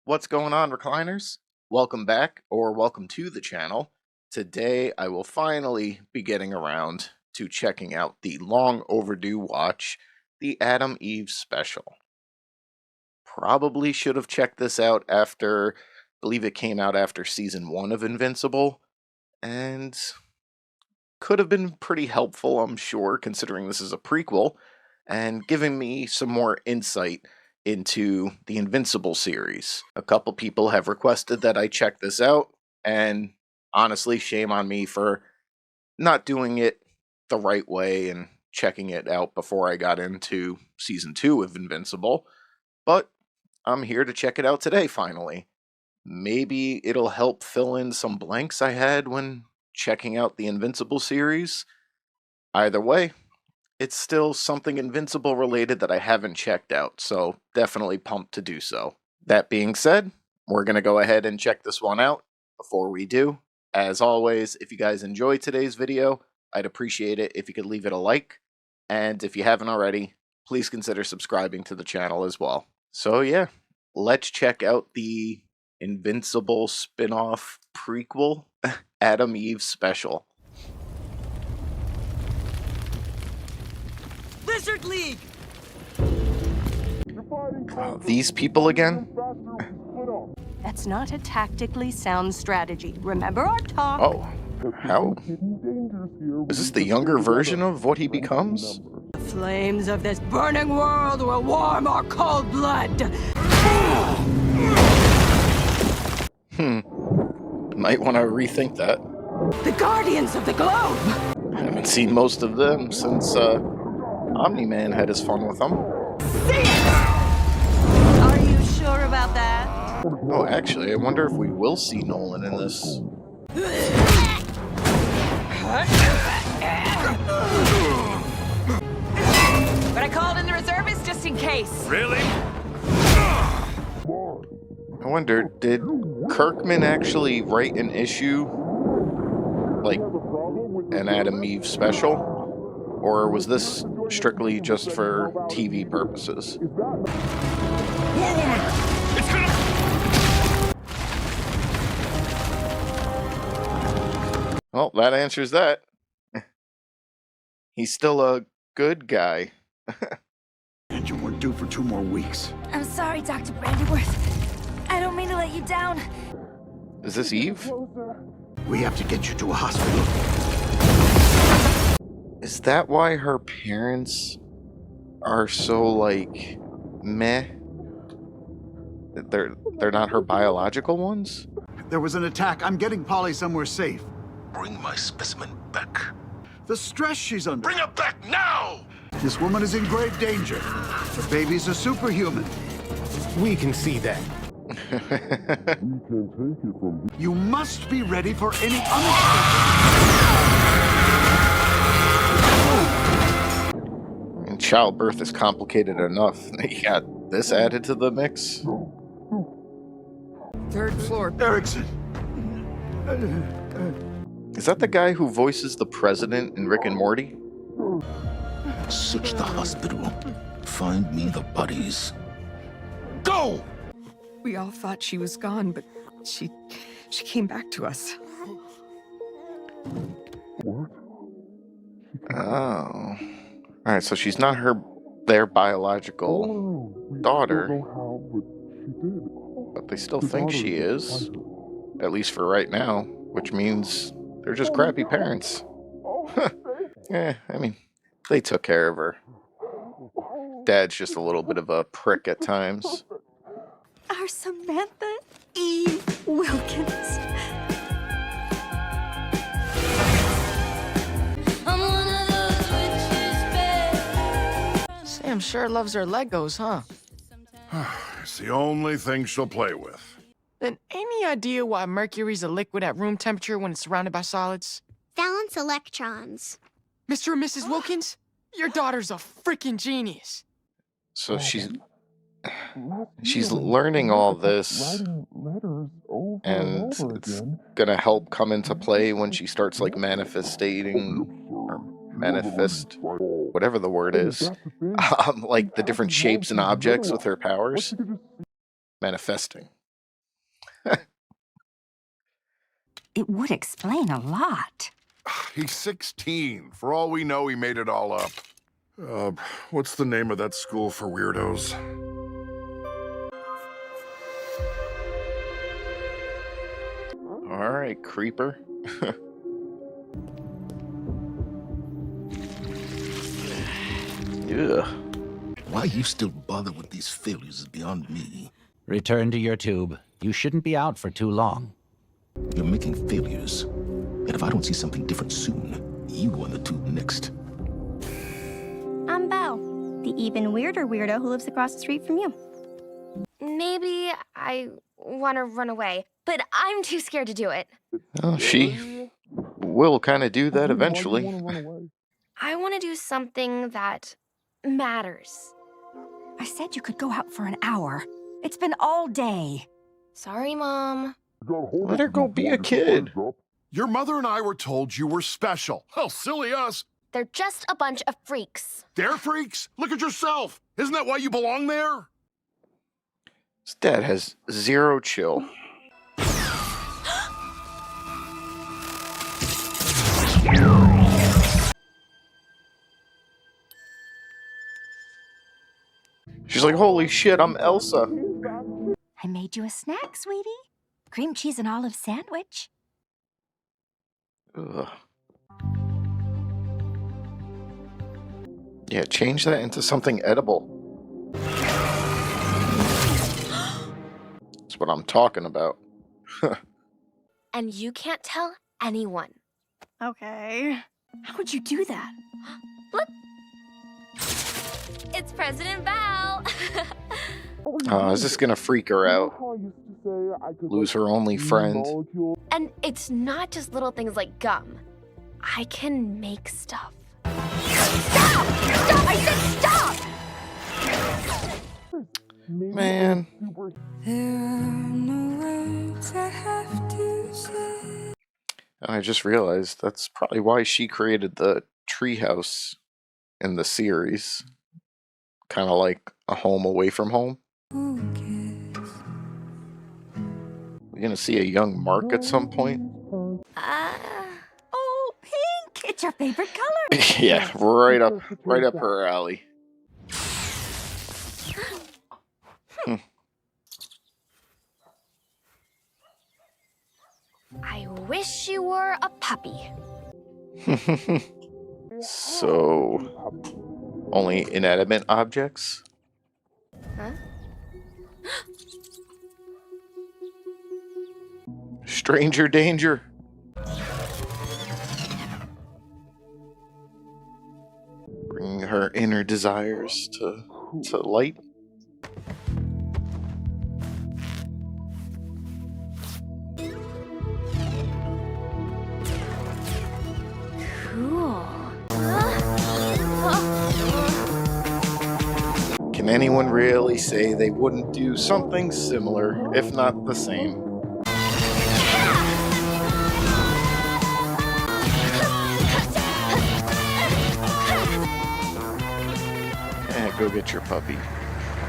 What's going on, recliners? Welcome back, or welcome to the channel. Today I will finally be getting around to checking out the long overdue watch, the Adam Eve special. Probably should have checked this out after, I believe it came out after season 1 of Invincible, and could have been pretty helpful, I'm sure, considering this is a prequel, and giving me some more insight into the Invincible series. A couple people have requested that I check this out, and honestly, shame on me for not doing it the right way and checking it out before I got into season 2 of Invincible, but I'm here to check it out today, finally. Maybe it'll help fill in some blanks I had when checking out the Invincible series. Either way, it's still something Invincible related that I haven't checked out, so definitely pumped to do so. That being said, we're going to go ahead and check this one out. Before we do, as always, if you guys enjoyed today's video, I'd appreciate it if you could leave it a like, and if you haven't already, please consider subscribing to the channel as well. So yeah, let's check out the Invincible spin-off prequel, Adam Eve special. Lizard League! These people again? That's not a tactically sound strategy. Remember our talk? Oh, how? Is this the younger version of what he becomes? The flames of this burning world will warm our cold blood. Might want to rethink that. The Guardians of the Globe! I haven't seen most of them since Omni-Man had his fun with them. Are you sure about that? Oh, actually, I wonder if we will see Nolan in this. But I called in the reservists just in case. Really? I wonder, did Kirkman actually write an issue, like an Adam Eve special? Or was this strictly just for TV purposes? War Woman! It's gonna... Well, that answers that. He's still a good guy. And you weren't due for 2 more weeks. I'm sorry, Dr. Brandyworth. I don't mean to let you down. Is this Eve? We have to get you to a hospital. Is that why her parents are so, like, meh? They're not her biological ones? There was an attack. I'm getting Polly somewhere safe. Bring my specimen back. The stress she's under. Bring it back now! This woman is in grave danger. Her baby's a superhuman. We can see that. You must be ready for any unexpected... And childbirth is complicated enough. You got this added to the mix? 3rd floor. Erickson! Is that the guy who voices the president in Rick and Morty? Search the hospital. Find me the bodies. Go! We all thought she was gone, but she came back to us. Oh. Alright, so she's not their biological daughter. But they still think she is. At least for right now. Which means they're just crappy parents. Yeah, I mean, they took care of her. Dad's just a little bit of a prick at times. Our Samantha Eve Wilkins. Sam sure loves her Legos, huh? It's the only thing she'll play with. Then any idea why mercury's a liquid at room temperature when it's surrounded by solids? Valence electrons. Mr. and Mrs. Wilkins, your daughter's a freaking genius. So she's learning all this, and it's gonna help come into play when she starts like manifesting, or manifest, whatever the word is, like the different shapes and objects with her powers. Manifesting. It would explain a lot. He's 16. For all we know, he made it all up. What's the name of that school for weirdos? All right, creeper. Ugh. Why you still bother with these failures is beyond me. Return to your tube. You shouldn't be out for too long. You're making failures. And if I don't see something different soon, you go on the tube next. I'm Belle, the even weirder weirdo who lives across the street from you. Maybe I want to run away, but I'm too scared to do it. Oh, she will kind of do that eventually. I want to do something that matters. I said you could go out for an hour. It's been all day. Sorry, Mom. Let her go be a kid. Your mother and I were told you were special. Hell, silly us. They're just a bunch of freaks. They're freaks? Look at yourself. Isn't that why you belong there? His dad has zero chill. She's like, holy shit, I'm Elsa. I made you a snack, sweetie. Cream cheese and olive sandwich. Ugh. Yeah, change that into something edible. That's what I'm talking about. And you can't tell anyone. Okay. How would you do that? Look. It's President Val. Is this gonna freak her out? Lose her only friend? And it's not just little things like gum. I can make stuff. Stop! Stop! I said stop! Man. And I just realized that's probably why she created the treehouse in the series. Kind of like a home away from home. We're gonna see a young Mark at some point. Oh, pink! It's your favorite color. Yeah, right up her alley. I wish you were a puppy. So, only inanimate objects? Huh? Stranger danger. Bring her inner desires to light. Cool. Can anyone really say they wouldn't do something similar, if not the same? Go get your puppy.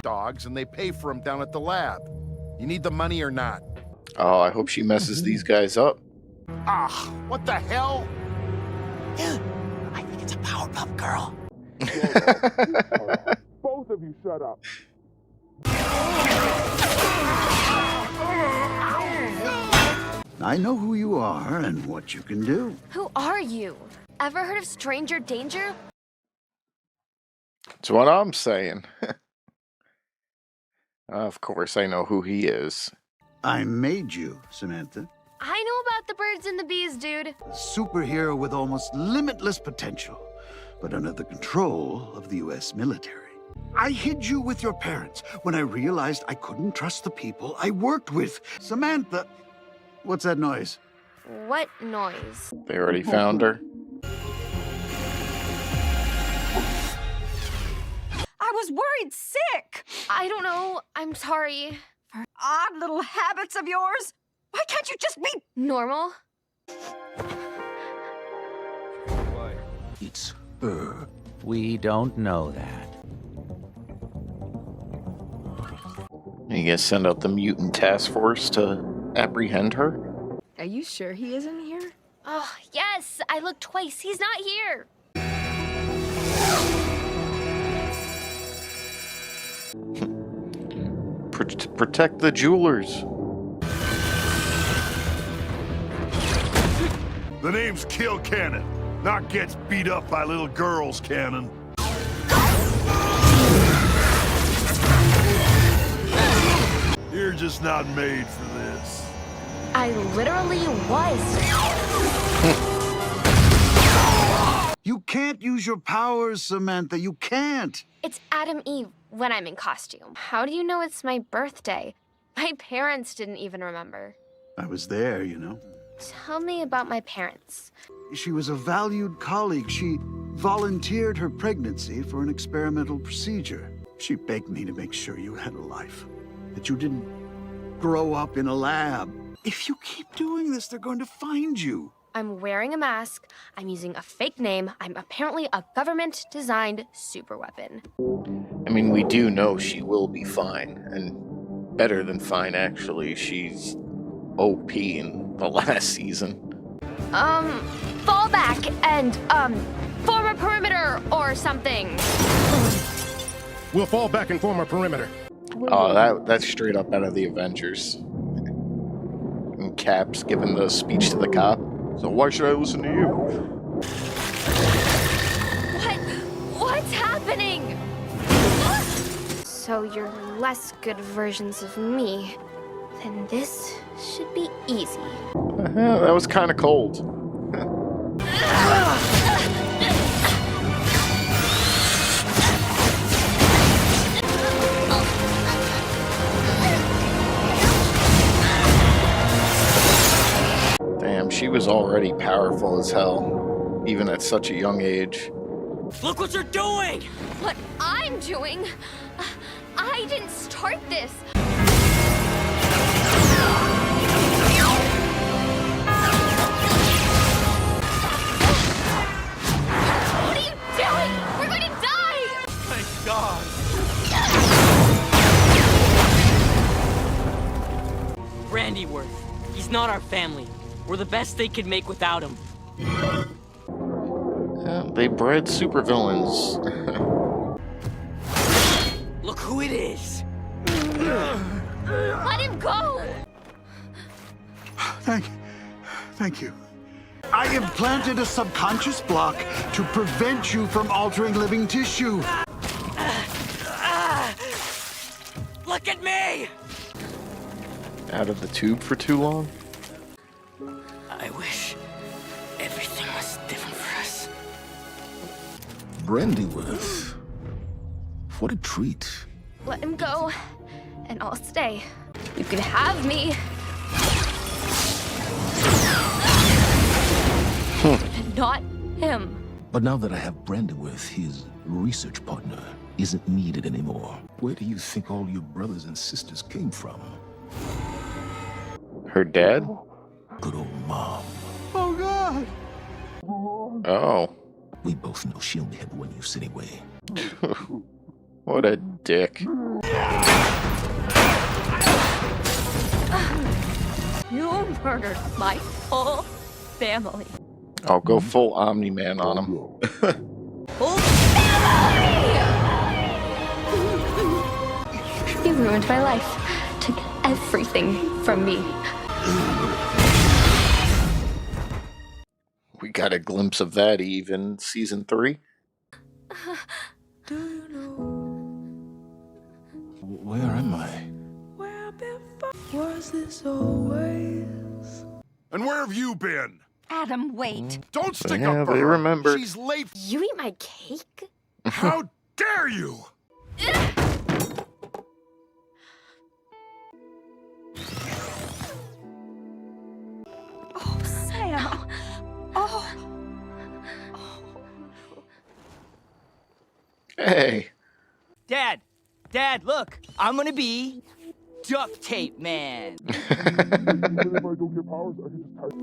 Dogs, and they pay for them down at the lab. You need the money or not? Oh, I hope she messes these guys up. Ah, what the hell? Dude, I think it's a Powerpuff Girl. Both of you shut up. I know who you are and what you can do. Who are you? Ever heard of stranger danger? That's what I'm saying. Of course, I know who he is. I made you, Samantha. I know about the birds and the bees, dude. A superhero with almost limitless potential, but under the control of the U.S. military. I hid you with your parents when I realized I couldn't trust the people I worked with. Samantha, what's that noise? What noise? They already found her. I was worried sick. I don't know. I'm sorry. For odd little habits of yours. Why can't you just be normal? It's her. We don't know that. You guys send out the mutant task force to apprehend her? Are you sure he isn't here? Oh, yes, I looked twice. He's not here. Protect the jewelers. The name's Kill Cannon, not gets beat up by little girls, Cannon. You're just not made for this. I literally was. You can't use your powers, Samantha. You can't. It's Adam Eve when I'm in costume. How do you know it's my birthday? My parents didn't even remember. I was there, you know. Tell me about my parents. She was a valued colleague. She volunteered her pregnancy for an experimental procedure. She begged me to make sure you had a life, that you didn't grow up in a lab. If you keep doing this, they're going to find you. I'm wearing a mask. I'm using a fake name. I'm apparently a government-designed superweapon. I mean, we do know she will be fine, and better than fine, actually. She's OP in the last season. Fall back and, form a perimeter or something. We'll fall back and form a perimeter. Oh, that's straight up out of the Avengers. And Cap's giving the speech to the cop. So why should I listen to you? What's happening? So you're less good versions of me. Then this should be easy. That was kind of cold. Damn, she was already powerful as hell, even at such a young age. Look what you're doing! What I'm doing? I didn't start this. What are you doing? We're going to die! Thank God. Brandyworth. He's not our family. We're the best they could make without him. They bred supervillains. Look who it is. Let him go! Thank you. I implanted a subconscious block to prevent you from altering living tissue. Look at me! Out of the tube for too long? I wish everything was different for us. Brandyworth. What a treat. Let him go, and I'll stay. You can have me. And not him. But now that I have Brandyworth, his research partner isn't needed anymore. Where do you think all your brothers and sisters came from? Her dad? Good old Mom. Oh, God! Oh. We both know she only had one use anyway. What a dick. You murdered my whole family. I'll go full Omni-Man on him. You ruined my life. Took everything from me. We got a glimpse of that Eve in season 3. Where am I? And where have you been? Adam, wait. Don't stick Yeah, up for they her. remembered. She's late. You eat my cake? How dare you? Oh, Sam. Oh. Hey. Dad, look. I'm gonna be Duct Tape Man.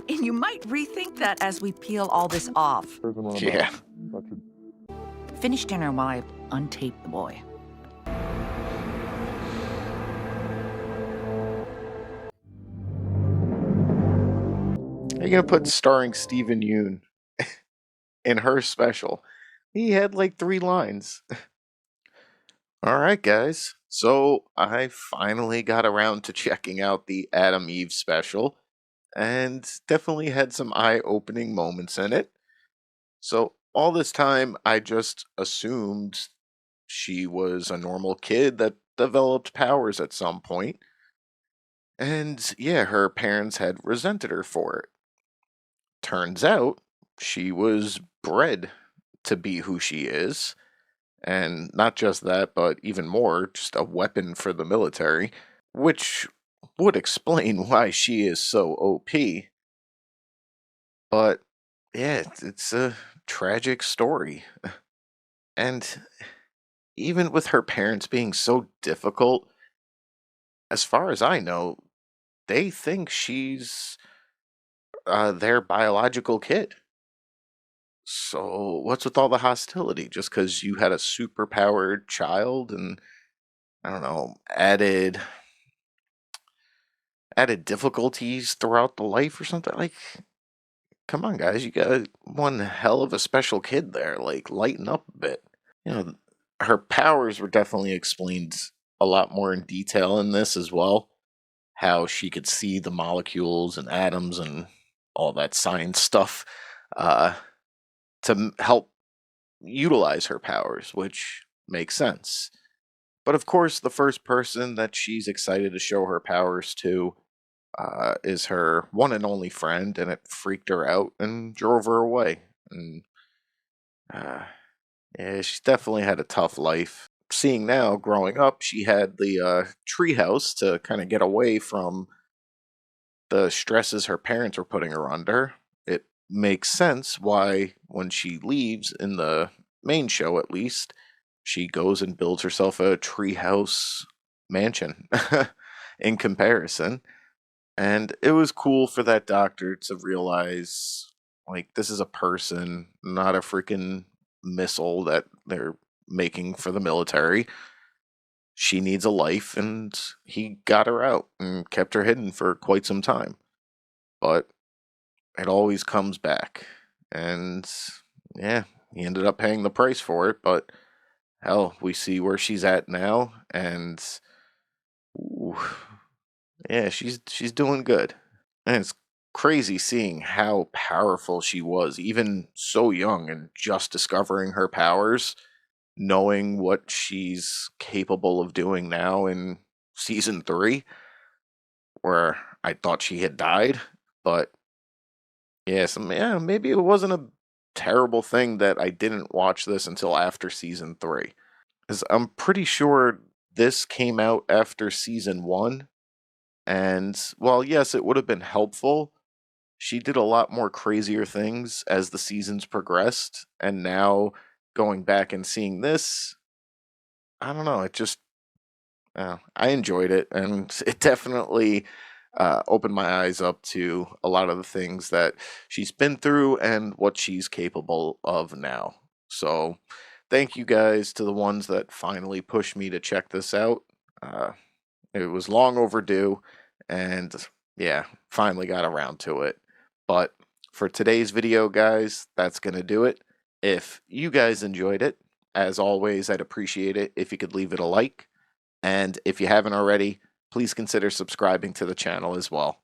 And you might rethink that as we peel all this off. Yeah. Finish dinner while I untape the boy. Are you gonna put starring Stephen Yoon in her special? He had like 3 lines. Alright, guys. So I finally got around to checking out the Adam Eve special, and definitely had some eye-opening moments in it. So all this time, I just assumed she was a normal kid that developed powers at some point. And yeah, her parents had resented her for it. Turns out, she was bred to be who she is. And not just that, but even more, just a weapon for the military, which would explain why she is so OP. But yeah, it's a tragic story. And even with her parents being so difficult, as far as I know, they think she's their biological kid. So what's with all the hostility? Just because you had a superpowered child and I don't know, added difficulties throughout the life or something? Like, come on, guys, you got one hell of a special kid there. Like, lighten up a bit. You know, her powers were definitely explained a lot more in detail in this as well. How she could see the molecules and atoms and all that science stuff to help utilize her powers, which makes sense. But of course, the first person that she's excited to show her powers to is her one and only friend, and it freaked her out and drove her away. And yeah, she's definitely had a tough life. Seeing now, growing up, she had the treehouse to kind of get away from the stresses her parents were putting her under. It makes sense why, when she leaves in the main show at least, she goes and builds herself a treehouse mansion in comparison. And it was cool for that doctor to realize, like, this is a person, not a freaking missile that they're making for the military. She needs a life, and he got her out and kept her hidden for quite some time. But it always comes back. And yeah, he ended up paying the price for it, but hell, we see where she's at now, and ooh, yeah, she's doing good. And it's crazy seeing how powerful she was, even so young and just discovering her powers, knowing what she's capable of doing now in season 3, where I thought she had died. But yes, yeah, maybe it wasn't a terrible thing that I didn't watch this until after season 3. Because I'm pretty sure this came out after season 1. And while, yes, it would have been helpful, she did a lot more crazier things as the seasons progressed. And now, going back and seeing this, I don't know, it just, I enjoyed it. And it definitely opened my eyes up to a lot of the things that she's been through and what she's capable of now. So, thank you guys to the ones that finally pushed me to check this out. It was long overdue, and yeah, finally got around to it. But for today's video, guys, that's going to do it. If you guys enjoyed it, as always, I'd appreciate it if you could leave it a like. And if you haven't already, please consider subscribing to the channel as well.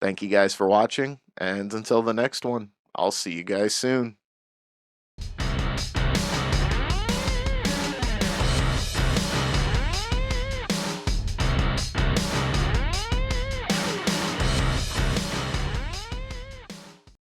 Thank you guys for watching, and until the next one, I'll see you guys soon.